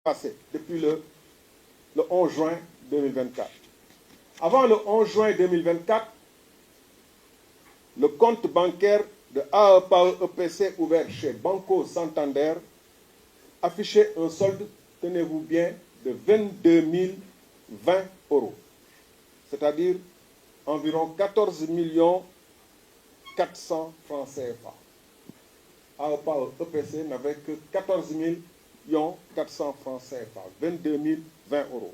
passé depuis le 11 juin 2024. Avant le 11 juin 2024, le compte bancaire de AEPC ouvert chez Banco Santander affichait un solde, tenez-vous bien, de 22 020 euros, c'est-à-dire environ 14 400 francs CFA. AEPC n'avait que 14 400 francs CFA, 22 020 euros.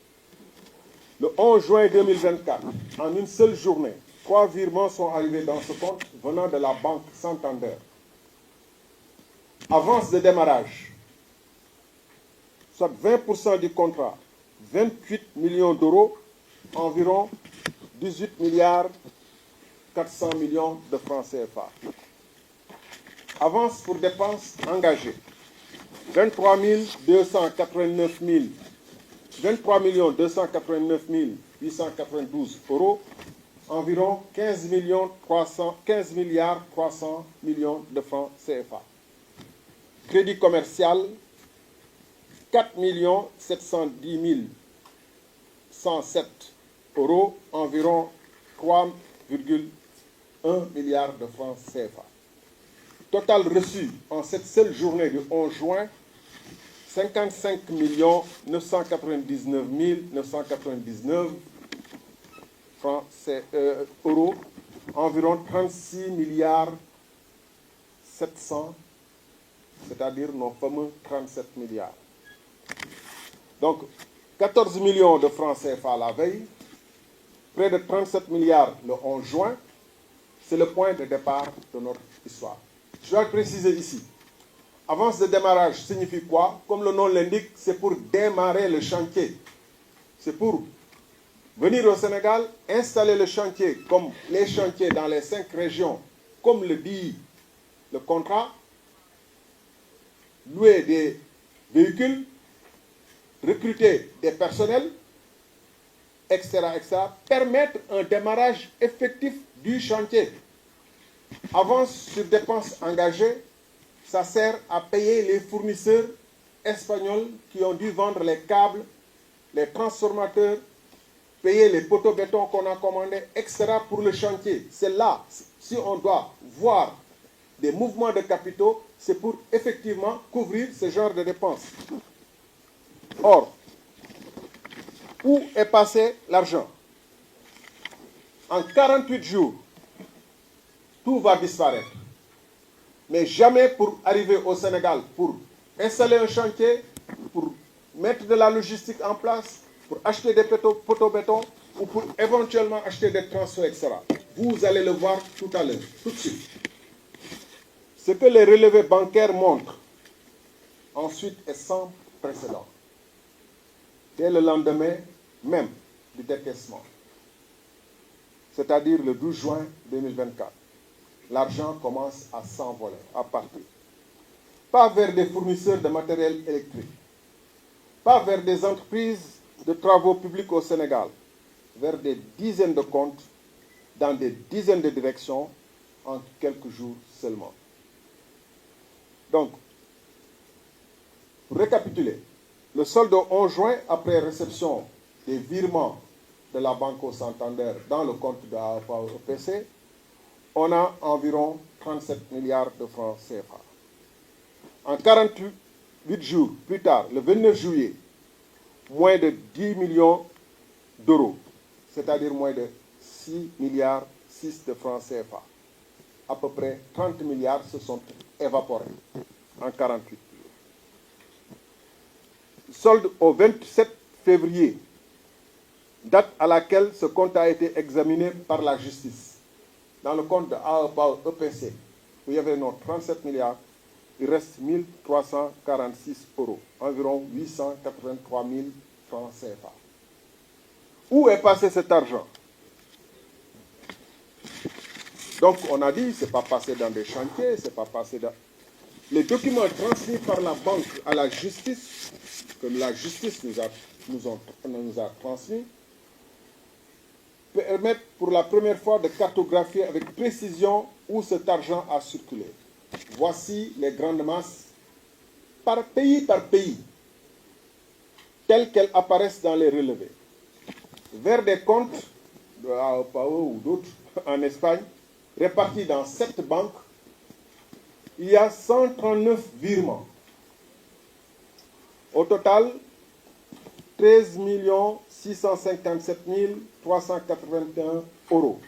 Le 11 juin 2024, en une seule journée, 3 virements sont arrivés dans ce compte venant de la banque Santander. Avance de démarrage, soit 20% du contrat, 28 millions d'euros, environ 18 milliards 400 millions de francs CFA. Avance pour dépenses engagées, 23 289 892 euros, environ 15 milliards 300 millions de francs CFA. Crédit commercial, 4 710 107 euros, environ 3,1 milliards de francs CFA. Total reçu en cette seule journée du 11 juin, 55 999 999 francs euros, environ 36 milliards 700, c'est-à-dire nos fameux 37 milliards. Donc, 14 millions de francs CFA la veille, près de 37 milliards le 11 juin, c'est le point de départ de notre histoire. Je dois le préciser ici. Avance de démarrage signifie quoi? Comme le nom l'indique, c'est pour démarrer le chantier. C'est pour venir au Sénégal, installer le chantier comme les chantiers dans les 5 régions, comme le dit le contrat, louer des véhicules, recruter des personnels, etc., etc., permettre un démarrage effectif du chantier. Avance sur dépenses engagées, ça sert à payer les fournisseurs espagnols qui ont dû vendre les câbles, les transformateurs, payer les poteaux béton qu'on a commandés, etc. pour le chantier. C'est là, si on doit voir des mouvements de capitaux, c'est pour effectivement couvrir ce genre de dépenses. Or, où est passé l'argent? En 48 jours, tout va disparaître. Mais jamais pour arriver au Sénégal, pour installer un chantier, pour mettre de la logistique en place, pour acheter des poteaux béton ou pour éventuellement acheter des transferts, etc. Vous allez le voir tout à l'heure, tout de suite. Ce que les relevés bancaires montrent, ensuite, est sans précédent. Dès le lendemain même du décaissement, c'est-à-dire le 12 juin 2024, l'argent commence à s'envoler, à partir. Pas vers des fournisseurs de matériel électrique, pas vers des entreprises de travaux publics au Sénégal, vers des dizaines de comptes, dans des dizaines de directions, en quelques jours seulement. Donc, pour récapituler, le solde au 11 juin, après réception des virements de la Banco Santander dans le compte de AEPC, on a environ 37 milliards de francs CFA. En 48 jours plus tard, le 29 juillet, moins de 10 millions d'euros, c'est-à-dire moins de 6 milliards 6 de francs CFA. À peu près 30 milliards se sont évaporés en 48 jours. Solde au 27 février, date à laquelle ce compte a été examiné par la justice. Dans le compte de AEPC, où il y avait nos 37 milliards, il reste 1 346 euros, environ 883 000 francs CFA. Où est passé cet argent? Donc on a dit, ce n'est pas passé dans des chantiers, ce n'est pas passé dans... Les documents transmis par la banque à la justice, que la justice nous a transmis, permettent pour la première fois de cartographier avec précision où cet argent a circulé. Voici les grandes masses par pays telles qu'elles apparaissent dans les relevés, vers des comptes de AOPAO ou d'autres en Espagne, répartis dans 7 banques, il y a 139 virements. Au total, 13 657 381 euros,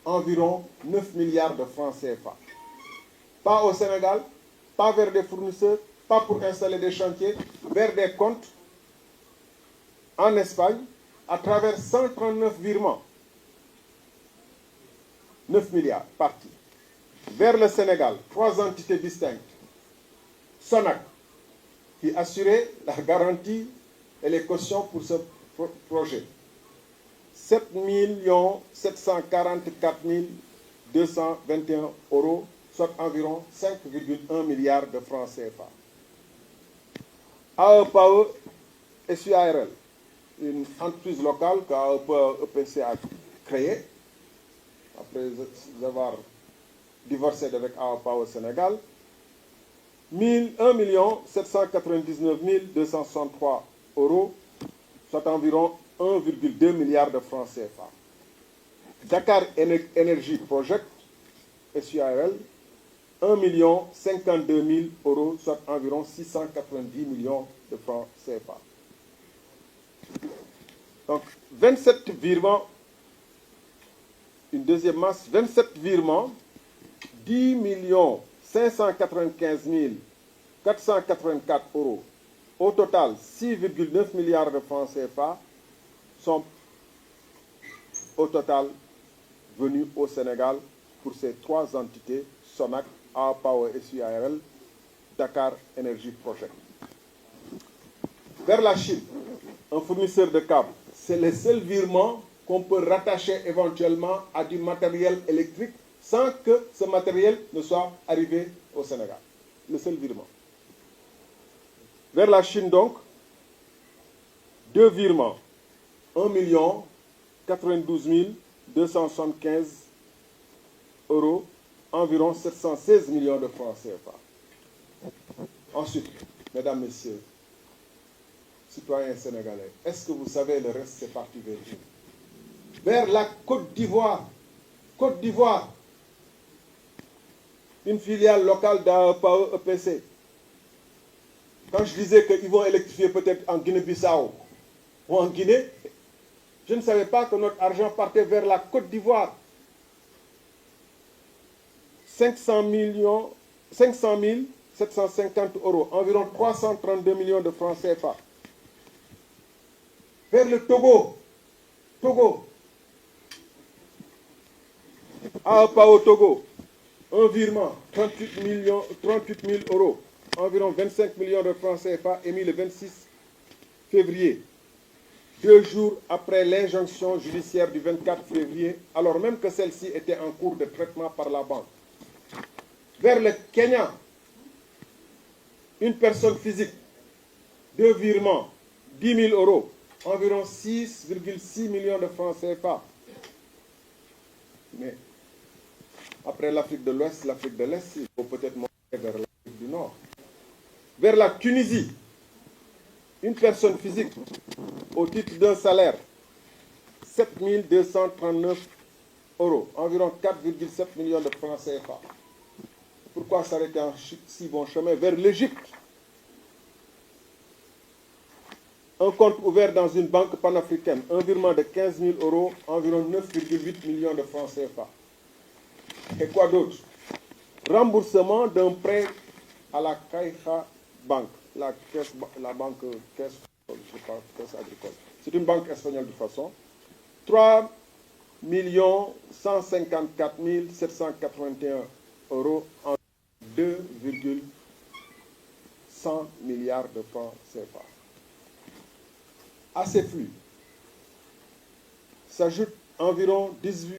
environ 9 milliards de francs CFA. Pas au Sénégal, pas vers des fournisseurs, pas pour installer des chantiers, vers des comptes en Espagne, à travers 139 virements. 9 milliards partis. Vers le Sénégal, 3 entités distinctes. Sonac, qui assurait la garantie et les cautions pour ce projet. 7 744 221 euros, soit environ 5,1 milliards de francs CFA. AEPAE SUARL, une entreprise locale qu'AEPC a créée, après avoir divorcé avec AEPAE au Sénégal, 1 799 263 euros, soit environ 1,2 milliard de francs CFA. Dakar Energy Project, SUARL, 1 052 000 euros, soit environ 690 millions de francs CFA. Donc, 27 virements, une deuxième masse, 27 virements, 10 595 484 euros, au total 6,9 milliards de francs CFA, sont au total venus au Sénégal pour ces 3 entités, Sonac, AOPAO SUARL, Dakar Energy Project. Vers la Chine, un fournisseur de câbles, c'est le seul virement qu'on peut rattacher éventuellement à du matériel électrique sans que ce matériel ne soit arrivé au Sénégal. Le seul virement. Vers la Chine donc, 2 virements. 1 92 275 euros, environ 716 millions de francs CFA. Ensuite, mesdames, messieurs, citoyens sénégalais, est-ce que vous savez le reste, c'est parti vers vous? Vers la Côte d'Ivoire. Côte d'Ivoire, une filiale locale d'AEPAE EPC. Quand je disais qu'ils vont électrifier peut-être en Guinée-Bissau ou en Guinée, je ne savais pas que notre argent partait vers la Côte d'Ivoire. 500 750 euros, environ 332 millions de francs CFA. Vers le Togo, AEPAO Togo, un virement, 38 000 euros, environ 25 millions de francs CFA, émis le 26 février, 2 jours après l'injonction judiciaire du 24 février, alors même que celle-ci était en cours de traitement par la banque. Vers le Kenya, une personne physique, 2 virements, 10 000 euros, environ 6,6 millions de francs CFA. Mais après l'Afrique de l'Ouest, l'Afrique de l'Est, il faut peut-être monter vers l'Afrique du Nord. Vers la Tunisie, une personne physique, au titre d'un salaire, 7 239 euros, environ 4,7 millions de francs CFA. Pourquoi s'arrêter en si bon chemin? Vers l'Égypte, un compte ouvert dans une banque panafricaine, un virement de 15 000 euros, environ 9,8 millions de francs CFA. Et quoi d'autre? Remboursement d'un prêt à la Caixa Bank, la banque caisse agricole. C'est une banque espagnole de toute façon. 3 154 781 euros, en 2,100 milliards de francs CFA. À ces flux s'ajoutent environ 18